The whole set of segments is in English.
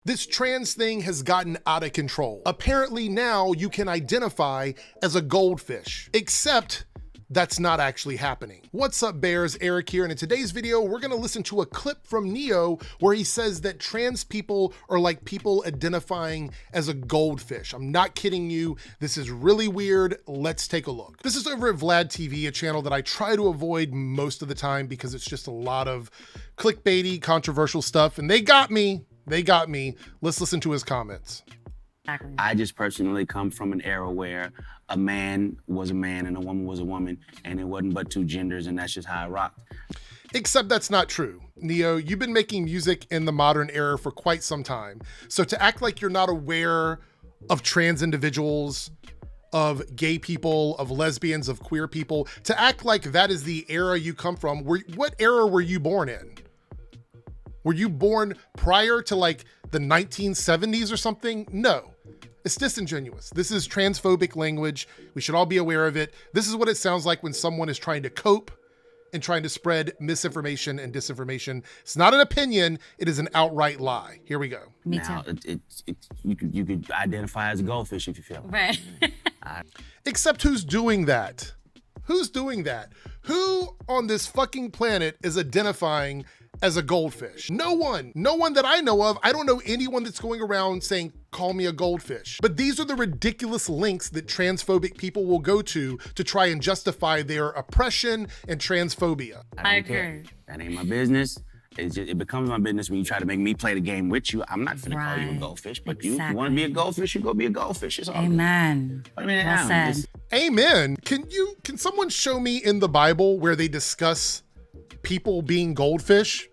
This trans thing has gotten out of control. Apparently now you can identify as a goldfish, except that's not actually happening. What's up, Bears? Eric here, and in today's video, we're gonna listen to a clip from Neyo where he says that trans people are like people identifying as a goldfish. I'm not kidding you. This is really weird. Let's take a look. This is over at Vlad TV, a channel that I try to avoid most of the time because it's just a lot of clickbaity, controversial stuff, and they got me. They got me. Let's listen to his comments. I just personally come from an era where a man was a man and a woman was a woman, and it wasn't but two genders, and that's just how I rocked. Except that's not true. Neyo, you've been making music in the modern era for quite some time. So to act like you're not aware of trans individuals, of gay people, of lesbians, of queer people, to act like that is the era you come from, what era were you born in? Were you born prior to like the 1970s or something? No, it's disingenuous. This is transphobic language. We should all be aware of it. This is what it sounds like when someone is trying to cope and trying to spread misinformation and disinformation. It's not an opinion, it is an outright lie. Here we go. Now, you could identify as a goldfish if you feel it. Right. Except who's doing that? Who's doing that? Who on this fucking planet is identifying as a goldfish? No one that I know of. I don't know anyone that's going around saying, call me a goldfish. But these are the ridiculous links that transphobic people will go to try and justify their oppression and transphobia. I don't care. That ain't my business. It becomes my business when you try to make me play the game with you. I'm not finna call you a goldfish, but you want to be a goldfish, you go be a goldfish. It's all Amen. Good. I mean, well said. Amen. Can someone show me in the Bible where they discuss people being goldfish?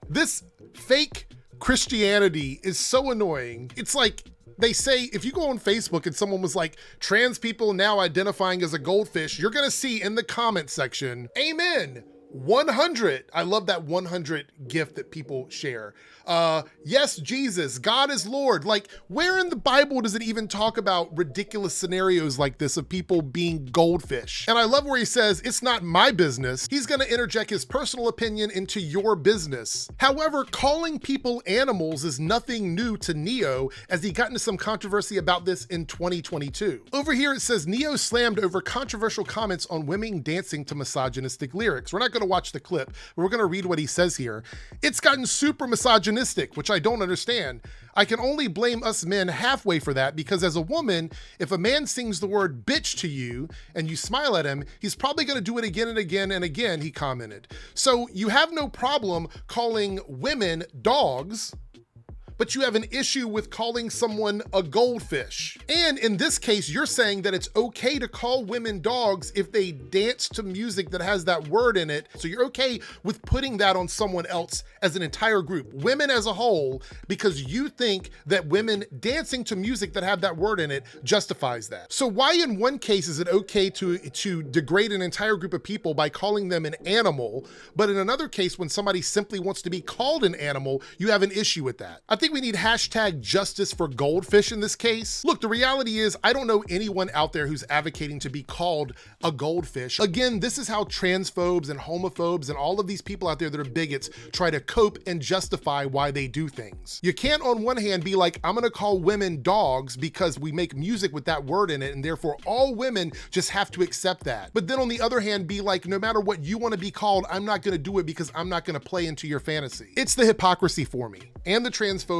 This fake Christianity is so annoying. It's like they say, if you go on Facebook and someone was like, trans people now identifying as a goldfish, you're gonna see in the comment section, amen, 100. I love that 100 gift that people share. Yes, Jesus, God is Lord. Like, where in the Bible does it even talk about ridiculous scenarios like this of people being goldfish? And I love where he says, it's not my business. He's gonna interject his personal opinion into your business. However, calling people animals is nothing new to Neyo, as he got into some controversy about this in 2022. Over here it says, Neyo slammed over controversial comments on women dancing to misogynistic lyrics. We're not gonna watch the clip, but we're gonna read what he says here. It's gotten super misogynistic, which I don't understand. I can only blame us men halfway for that, because as a woman, if a man sings the word bitch to you and you smile at him, he's probably gonna do it again and again and again, he commented. So you have no problem calling women dogs, but you have an issue with calling someone a goldfish. And in this case, you're saying that it's okay to call women dogs if they dance to music that has that word in it. So you're okay with putting that on someone else as an entire group, women as a whole, because you think that women dancing to music that have that word in it justifies that. So why in one case is it okay to degrade an entire group of people by calling them an animal, but in another case, when somebody simply wants to be called an animal, you have an issue with that? I think we need hashtag justice for goldfish in this case. Look, the reality is I don't know anyone out there who's advocating to be called a goldfish. Again, this is how transphobes and homophobes and all of these people out there that are bigots try to cope and justify why they do things. You can't on one hand be like, I'm gonna call women dogs because we make music with that word in it and therefore all women just have to accept that. But then on the other hand, be like, no matter what you wanna be called, I'm not gonna do it because I'm not gonna play into your fantasy. It's the hypocrisy for me, and the transphobia,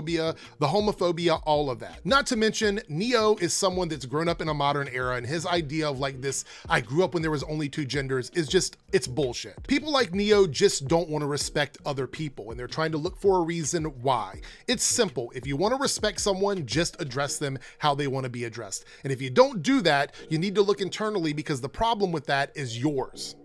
the homophobia, all of that. Not to mention, Neyo is someone that's grown up in a modern era, and his idea of like this, I grew up when there was only two genders, is just, it's bullshit. People like Neyo just don't want to respect other people, and they're trying to look for a reason why. It's simple. If you want to respect someone, just address them how they want to be addressed. And if you don't do that, you need to look internally, because the problem with that is yours.